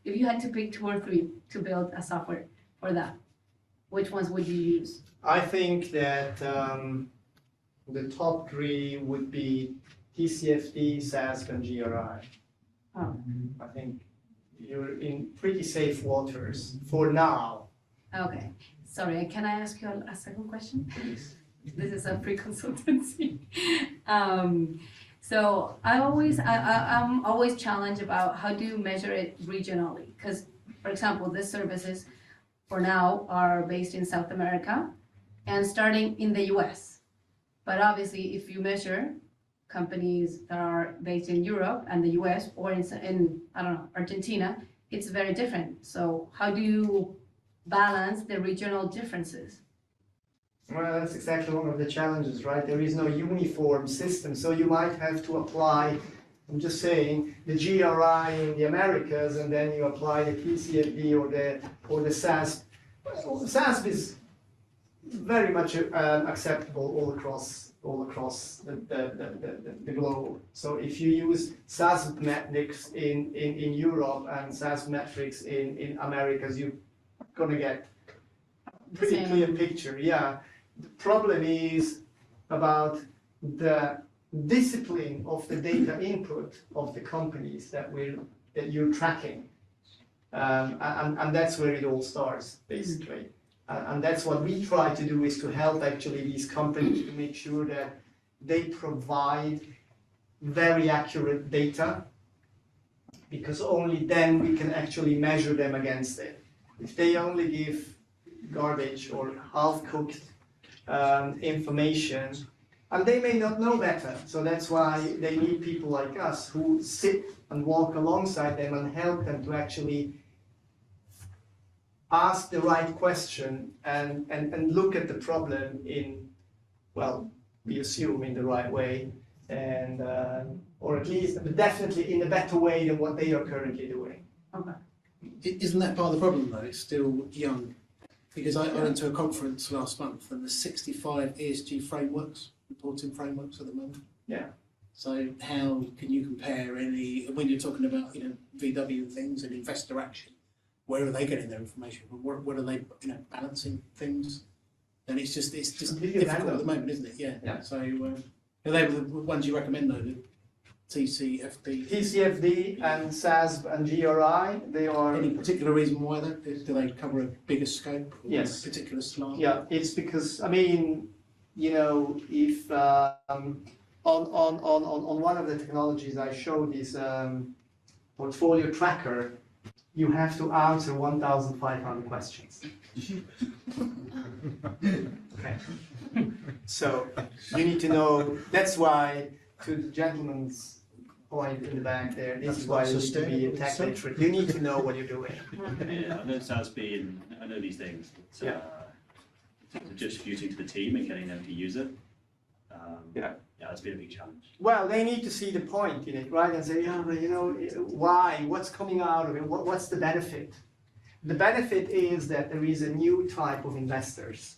if you had to pick 2 or 3 to build a software for that, which ones would you use? I think that the top 3 would be TCFD, SASB, and GRI. Oh. I think you're in pretty safe waters for now. Okay, sorry, can I ask you a second question? Please. This is a free consultancy. So I'm always challenged about how do you measure it regionally? Because, for example, these services for now are based in South America and starting in the US. But obviously, if you measure companies that are based in Europe and the US, or in I don't know, Argentina, it's very different. So how do you balance the regional differences? Well, that's exactly one of the challenges, right? There is no uniform system, so you might have to apply, I'm just saying, the GRI in the Americas, and then you apply the TCFD or the SASB. Well, SASB is very much acceptable all across the globe. So if you use SASB metrics in Europe and SASB metrics in Americas, you're gonna get a pretty clear picture. Yeah. The problem is about the discipline of the data input of the companies that you're tracking, and that's where it all starts, basically. And that's what we try to do, is to help actually these companies to make sure that they provide very accurate data, because only then we can actually measure them against it. If they only give garbage or half-cooked information, and they may not know better, so that's why they need people like us who sit and walk alongside them and help them to actually ask the right question and look at the problem in, well, we assume in the right way, and or at least, but definitely in a better way than what they are currently doing. Okay. Isn't that part of the problem though? It's still young. Because I went to a conference last month and there's 65 ESG frameworks, reporting frameworks at the moment. Yeah. So how can you compare any, when you're talking about, you know, VW and things and investor action, where are they getting their information from? What are they, you know, balancing things? And it's just Completely difficult random. at the moment, isn't it? Yeah. Yeah. So are they the ones you recommend though? The TCFD. TCFD and SASB and GRI, they are. Any particular reason why that? Do they cover a bigger scope? Or Yes. A particular slant? Yeah, it's because, I mean, you know, if on one of the technologies I showed is portfolio tracker, you have to answer 1,500 questions. Okay. So you need to know, that's why, to the gentleman's point in the back there, this is why you need to be a tech literate. You need to know what you're doing. Yeah, I know SASB and I know these things. But, Yeah. distributing to the team and getting them to use it. Yeah. Yeah, that's been a big challenge. Well, they need to see the point in it, right? And say, yeah, but you know, why? What's coming out of it? What's the benefit? The benefit is that there is a new type of investors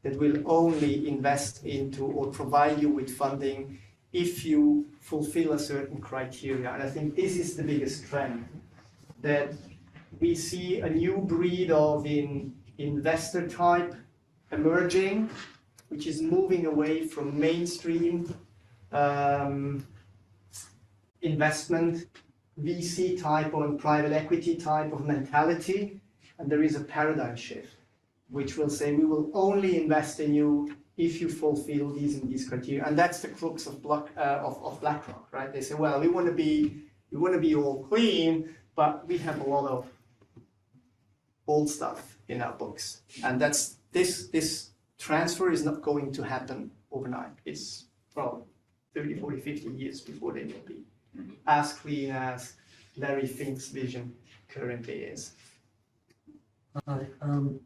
that will only invest into or provide you with funding if you fulfill a certain criteria. And I think this is the biggest trend, that we see a new breed of investor type emerging, which is moving away from mainstream investment, VC type or private equity type of mentality, and there is a paradigm shift, which will say we will only invest in you if you fulfill these and these criteria, and that's the crux of BlackRock, right? They say, well, we want to be all clean, but we have a lot of old stuff in our books, and that's this transfer is not going to happen overnight. It's probably 30, 40, 50 years before they will be as clean as Larry Fink's vision currently is. Hi,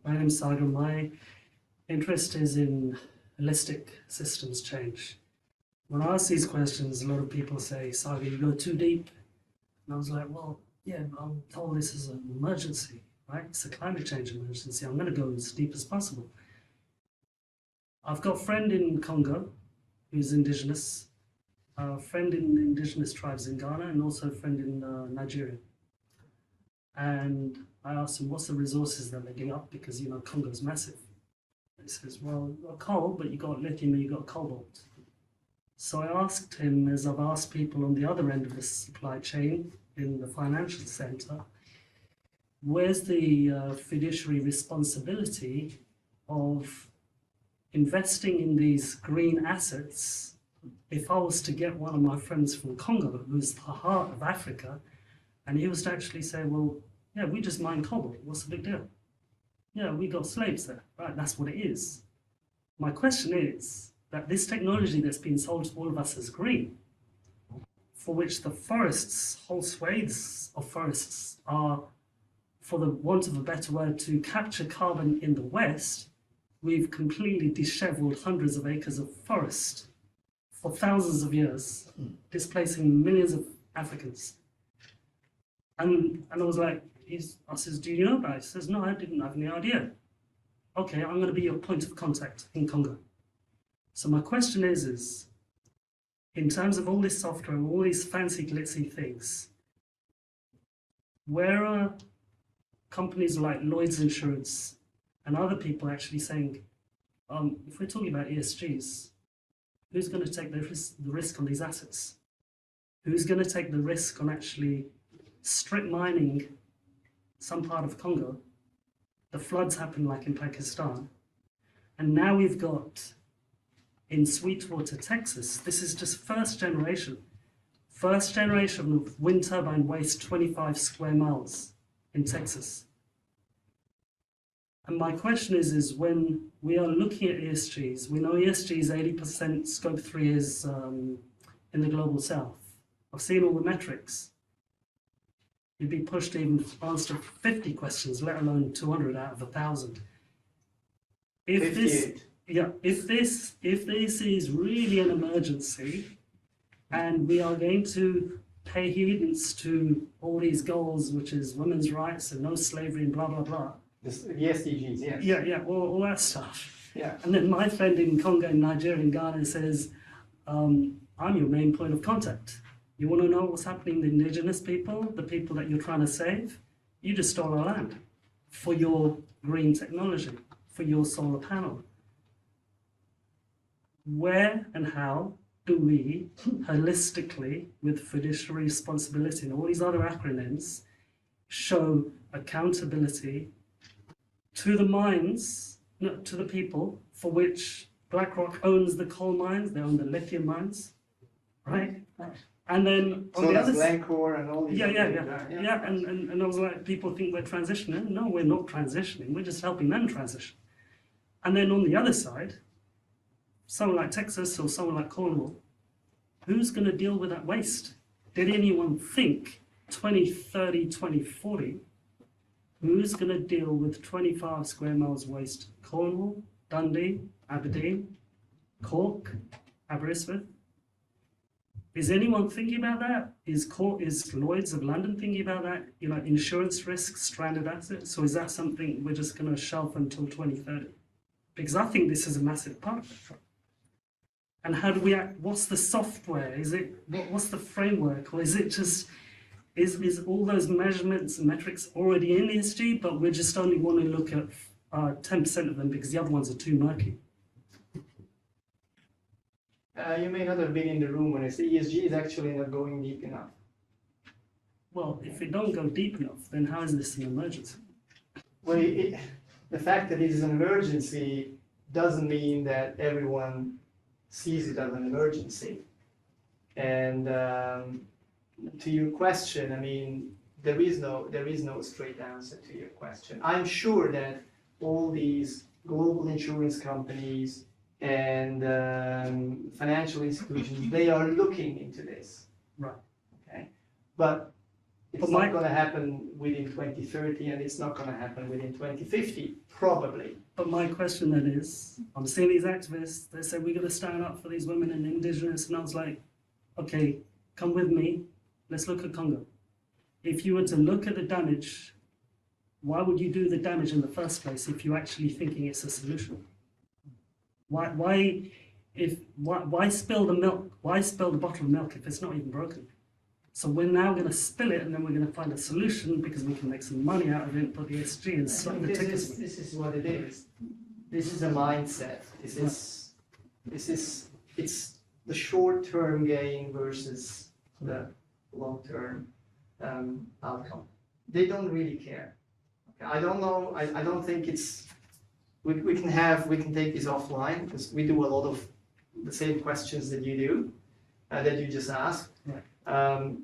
my name's Sagar. My interest is in holistic systems change. When I ask these questions, a lot of people say, Sagar, you go too deep. And I was like, well, yeah, I'm told this is an emergency, right? It's a climate change emergency. I'm going to go as deep as possible. I've got a friend in Congo who's indigenous, a friend in the indigenous tribes in Ghana, and also a friend in Nigeria. And I asked him, what's the resources that they dig up? Because, you know, Congo's massive. He says, well, you've got coal, but you've got lithium and you've got cobalt. So I asked him, as I've asked people on the other end of the supply chain in the financial center, where's the fiduciary responsibility of investing in these green assets? If I was to get one of my friends from Congo, who's the heart of Africa, and he was to actually say, well, yeah, we just mine cobalt, what's the big deal? Yeah, we got slaves there, right, that's what it is. My question is that this technology that's been sold to all of us as green, for which the forests, whole swathes of forests are, for the want of a better word, to capture carbon in the West, we've completely disheveled hundreds of acres of forest for thousands of years, displacing millions of Africans. And I was like, I says, do you know about it? He says, no, I didn't have any idea. Okay, I'm going to be your point of contact in Congo. So my question is in terms of all this software and all these fancy glitzy things, where are companies like Lloyd's Insurance and other people actually saying, if we're talking about ESGs, who's going to take the risk on these assets? Who's going to take the risk on actually strip mining some part of Congo? The floods happen like in Pakistan. And now we've got in Sweetwater, Texas, this is just first generation of wind turbine waste 25 square miles in Texas. And my question is when we are looking at ESGs, we know ESG's 80% scope 3 is in the global south. I've seen all the metrics. You'd be pushed to even answer 50 questions, let alone 200 out of 1,000. If this is really an emergency, and we are going to pay heedance to all these goals, which is women's rights and no slavery and blah blah blah. The SDGs, yes. Yeah, all that stuff. Yeah. And then my friend in Congo, in Nigeria, and Ghana says, I'm your main point of contact. You want to know what's happening to indigenous people, the people that you're trying to save? You just stole our land for your green technology, for your solar panel. Where and how do we holistically, with fiduciary responsibility and all these other acronyms, show accountability to the mines, no, to the people for which BlackRock owns the coal mines, they own the lithium mines, right? And then on So the that's other side, Glencore and all these. and I was like, people think we're transitioning. No, we're not transitioning. We're just helping them transition. And then on the other side, someone like Texas or someone like Cornwall, who's going to deal with that waste? Did anyone think 2030, 2040, who's going to deal with 25 square miles waste? Cornwall, Dundee, Aberdeen, Cork, Aberystwyth? Is anyone thinking about that? Is Lloyd's of London thinking about that? You know, insurance risks, stranded assets? Or is that something we're just going to shelf until 2030? Because I think this is a massive part of it. And how do we act? What's the software? Is it what's the framework? Or is it just is all those measurements and metrics already in ESG, but we just only want to look at 10% of them because the other ones are too murky? You may not have been in the room when I say ESG is actually not going deep enough. Well, if it don't go deep enough, then how is this an emergency? Well, the fact that it is an emergency doesn't mean that everyone sees it as an emergency. And to your question, I mean, there is no straight answer to your question. I'm sure that all these global insurance companies and financial institutions, they are looking into this. Right. Okay, but it's But not going to happen within 2030, and it's not going to happen within 2050, probably. But my question then is, I'm seeing these activists, they say we're going to stand up for these women and indigenous, and I was like, okay, come with me, let's look at Congo. If you were to look at the damage, why would you do the damage in the first place if you're actually thinking it's a solution? Why spill the milk? Why spill the bottle of milk if it's not even broken? So we're now going to spill it, and then we're going to find a solution because we can make some money out of it, put the ESG and slap the tickets. This is what it is. This is a mindset. It's the short-term gain versus the long-term outcome. They don't really care. Okay, I don't know. I don't think it's. We can take this offline because we do a lot of the same questions that you do, that you just asked. Right.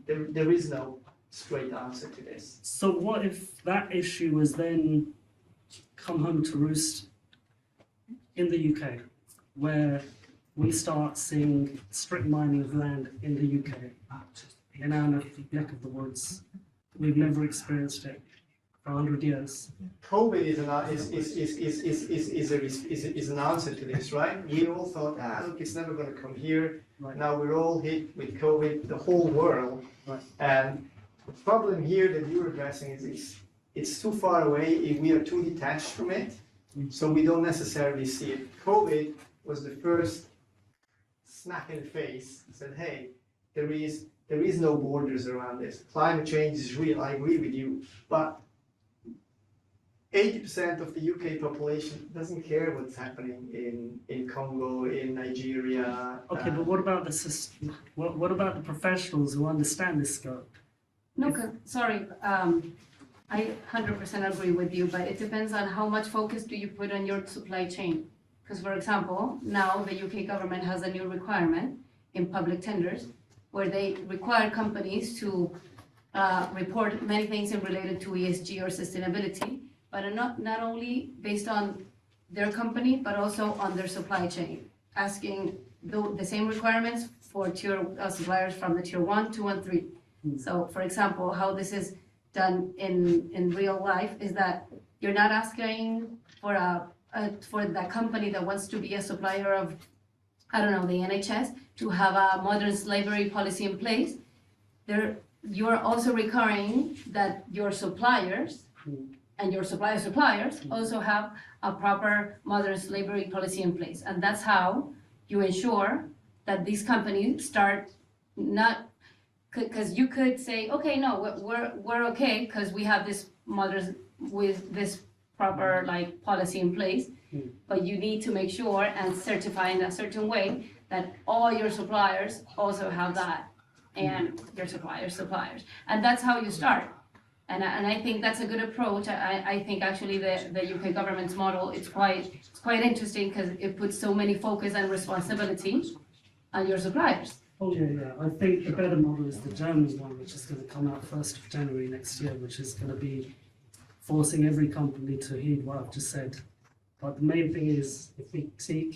There is no straight answer to this. So what if that issue was then come home to roost in the UK, where we start seeing strict mining of land in the UK, in our neck of the woods? We've never experienced it for 100 years. COVID is an answer to this, right? We all thought, look, it's never going to come here. Right. Now we're all hit with COVID, the whole world. Right. And the problem here that you're addressing is it's too far away. We are too detached from it, so we don't necessarily see it. COVID was the first smack in the face. Said, hey, there is no borders around this. Climate change is real. I agree with you, but 80% of the UK population doesn't care what's happening in Congo, in Nigeria. Okay, but what about the system? What about the professionals who understand this scope? No, sorry, I 100% agree with you, but it depends on how much focus do you put on your supply chain. Because for example, now the UK government has a new requirement in public tenders where they require companies to report many things related to ESG or sustainability, but not only based on their company, but also on their supply chain, asking the same requirements for suppliers from the tier 1, 2, and 3. So for example, how this is done in real life is that you're not asking for that company that wants to be a supplier of, I don't know, the NHS, to have a modern slavery policy in place. You're also requiring that your suppliers and your suppliers also have a proper modern slavery policy in place. And that's how you ensure that these companies start not, because you could say, okay, no, we're okay, because we have this models with this proper like policy in place, but you need to make sure and certify in a certain way that all your suppliers also have that, and your suppliers, and that's how you start. And I think that's a good approach. I think actually the UK government's model, it's quite interesting because it puts so many focus and responsibility on your suppliers. Oh yeah. I think the better model is the German one, which is going to come out 1st of January next year, which is going to be forcing every company to heed what I've just said. But the main thing is, if we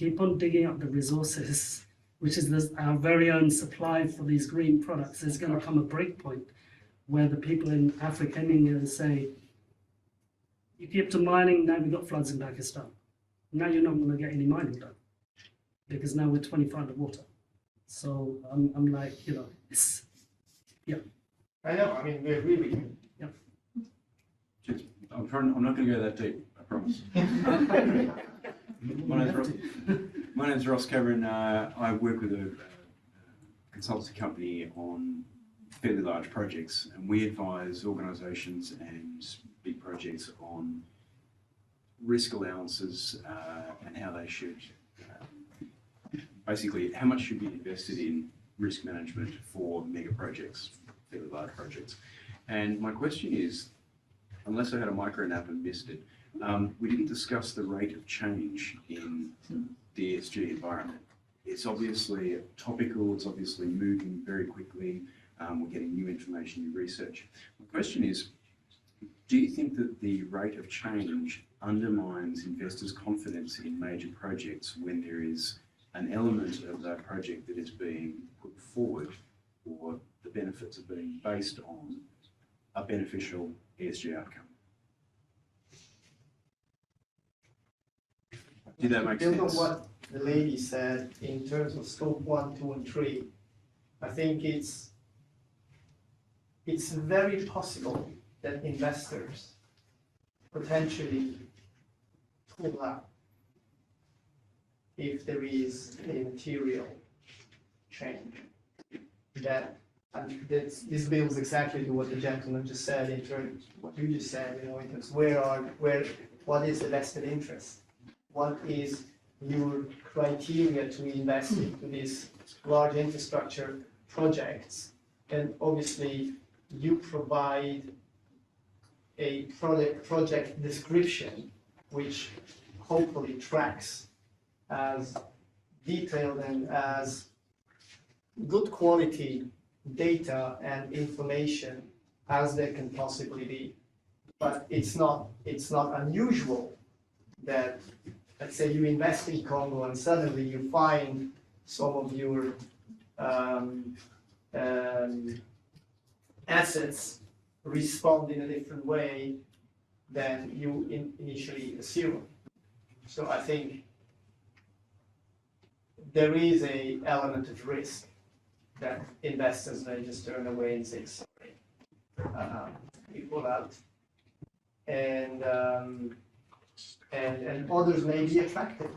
keep on digging up the resources, which is our very own supply for these green products, there's going to come a break point where the people in Africa and India say, you keep to mining, now we've got floods in Pakistan. Now you're not going to get any mining done because now we're 25 underwater. So I'm like, it's, yeah. I know, I mean, we agree with you. I'm not going to go that deep, I promise. My name's Ross Cameron. I work with a consultancy company on fairly large projects, and we advise organisations and big projects on risk allowances and how they should, basically, how much should be invested in risk management for mega projects, fairly large projects. And my question is, unless I had a micro nap and missed it, we didn't discuss the rate of change in the ESG environment. It's obviously topical, it's obviously moving very quickly, we're getting new information, new research. My question is, do you think that the rate of change undermines investors' confidence in major projects when there is an element of that project that is being put forward, or the benefits are being based on a beneficial ESG outcome? Did that make Build on sense? what the lady said in terms of scope 1, 2, and 3, I think it's very possible that investors potentially pull out if there is a material change. This builds exactly to what the gentleman just said in terms of what you just said, in terms of what is the vested interest? What is your criteria to invest into these large infrastructure projects? And obviously, you provide a project description which hopefully tracks as detailed and as good quality data and information as there can possibly be. But it's not unusual that, let's say, you invest in Congo and suddenly you find some of your assets respond in a different way than you initially assumed. So I think there is an element of risk that investors may just turn away and say, sorry, we pull out. And others may be attracted.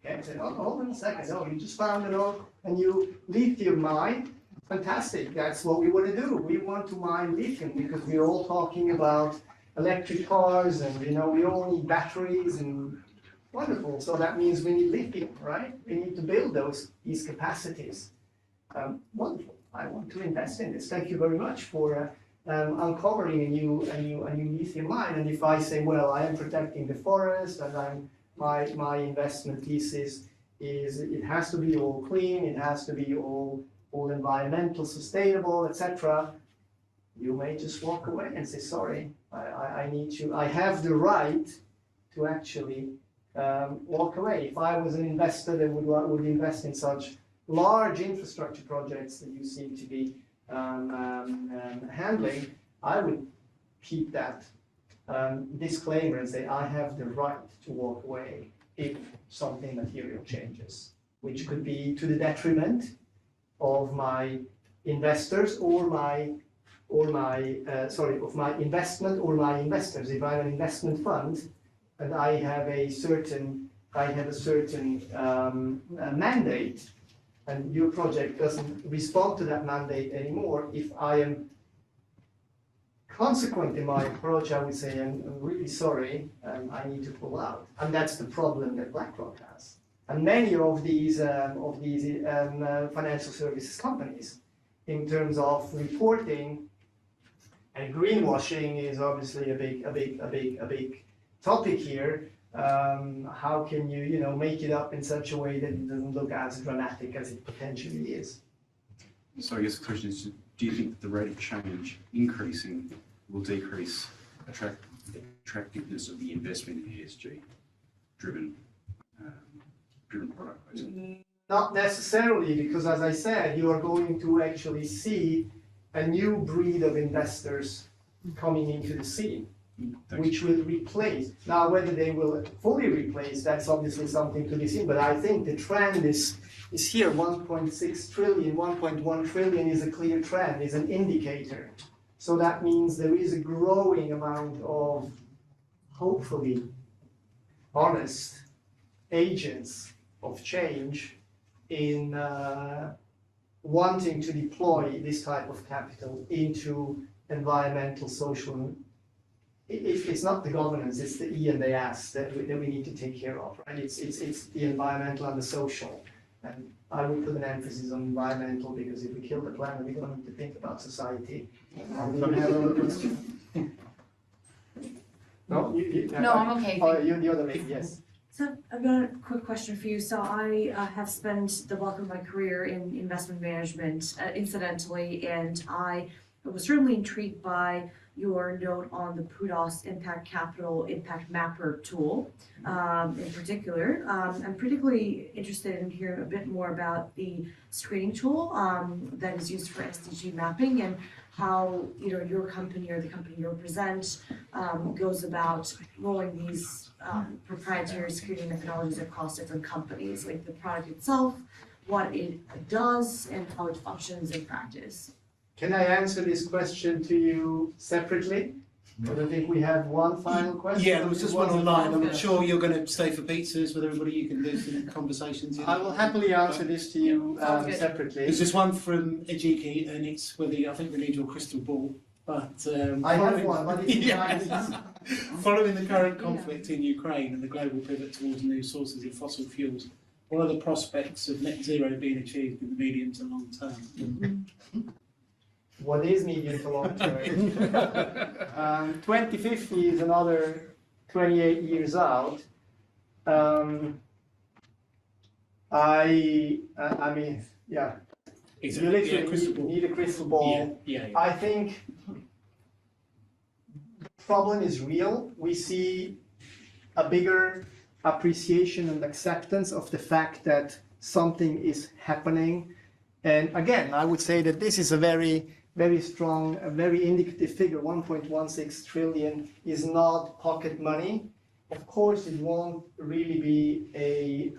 Okay, say, oh, hold on a second, no, you just found a new lithium mine. Fantastic, that's what we want to do. We want to mine lithium because we're all talking about electric cars and we all need batteries and wonderful. So that means we need lithium, right? We need to build these capacities. Wonderful, I want to invest in this. Thank you very much for uncovering a new lithium mine. And if I say, well, I am protecting the forest and my investment thesis is it has to be all clean, it has to be all environmental, sustainable, etc. You may just walk away and say, sorry, I have the right to actually walk away. If I was an investor that would invest in such large infrastructure projects that you seem to be handling, I would keep that disclaimer and say, I have the right to walk away if something material changes, which could be to the detriment of my investors of my investment or my investors. If I'm an investment fund and I have a certain mandate, and your project doesn't respond to that mandate anymore, if I am consequent in my approach, I would say, I'm really sorry, I need to pull out. And that's the problem that BlackRock has. And many of these financial services companies, in terms of reporting, and greenwashing is obviously a big topic here. How can you make it up in such a way that it doesn't look as dramatic as it potentially is? So I guess the question is, do you think that the rate of change increasing will decrease attractiveness of the investment in ESG driven product? Basically? Not necessarily, because as I said, you are going to actually see a new breed of investors coming into the scene, which will replace. Now, whether they will fully replace, that's obviously something to be seen, but I think the trend is here. 1.6 trillion, 1.1 trillion is a clear trend, is an indicator. So that means there is a growing amount of, hopefully, honest agents of change in wanting to deploy this type of capital into environmental, social. It's not the governance, it's the E and the S that we need to take care of, right? It's the environmental and the social. And I would put an emphasis on environmental, because if we kill the planet, we don't need to think about society. No, No, I'm okay. Oh, you're the other lady, yes. So I've got a quick question for you. So I have spent the bulk of my career in investment management, incidentally, and I was certainly intrigued by your note on the PUDOS Impact Capital Impact Mapper tool in particular. I'm particularly interested in hearing a bit more about the screening tool that is used for SDG mapping, and how your company or the company you represent goes about rolling these proprietary screening methodologies across different companies, like the product itself, what it does, and how it functions in practice. Can I answer this question to you separately? Or do you think we have one final question? Yeah, there was just one online. I'm sure you're going to stay for pizzas with everybody. You can do some conversations. I will happily answer this to you separately. There's just one from Ejiki, and it's whether I think we need your crystal ball. But I have one, but it's yeah. Following the current conflict in Ukraine and the global pivot towards new sources of fossil fuels, what are the prospects of net zero being achieved in the medium to long term? What is medium to long term? 2050 is another 28 years out. I mean, yeah. Exactly. You literally need a crystal ball. Yeah. I think the problem is real. We see a bigger appreciation and acceptance of the fact that something is happening. And again, I would say that this is a very strong, a very indicative figure. 1.16 trillion is not pocket money. Of course, it won't really be a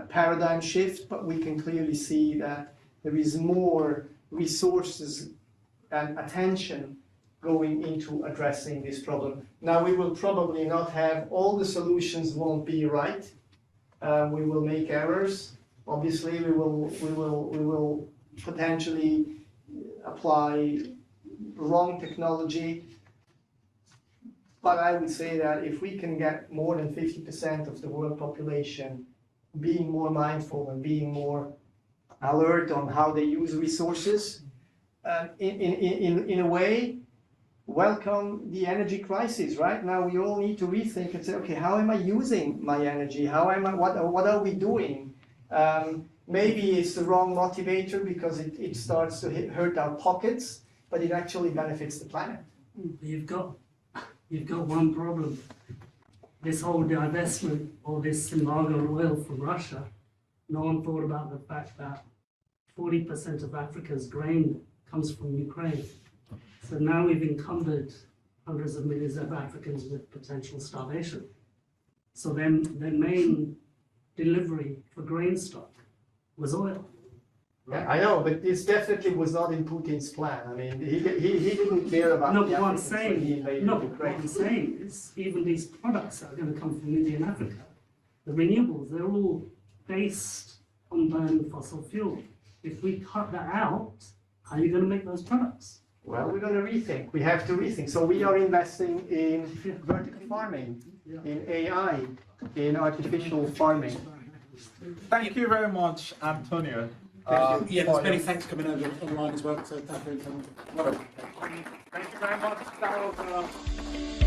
paradigm shift, but we can clearly see that there is more resources and attention going into addressing this problem. Now, we will probably not have all the solutions, won't be right. We will make errors. Obviously, we will potentially apply wrong technology. But I would say that if we can get more than 50% of the world population being more mindful and being more alert on how they use resources, in a way, welcome the energy crisis. Right now, we all need to rethink and say, okay, how am I using my energy? What are we doing? Maybe it's the wrong motivator because it starts to hurt our pockets, but it actually benefits the planet. You've got one problem. This whole divestment or this embargo on oil from Russia, no one thought about the fact that 40% of Africa's grain comes from Ukraine. So now we've encumbered hundreds of millions of Africans with potential starvation. So then their main delivery for grain stock was oil. Yeah, I know, but this definitely was not in Putin's plan. I mean, he didn't care about No, the but what I'm Africans when he saying, invaded no, what Ukraine. I'm saying is even these products that are going to come from India and Africa, the renewables, they're all based on burning fossil fuel. If we cut that out, how are you going to make those products? Well, we're gonna rethink, we have to rethink. So we are investing in vertical farming, in AI, in artificial farming. Thank you very much, Antonio. Yeah, for there's your- many thanks coming over online as well, so thank you very much. Thank you very much. That was,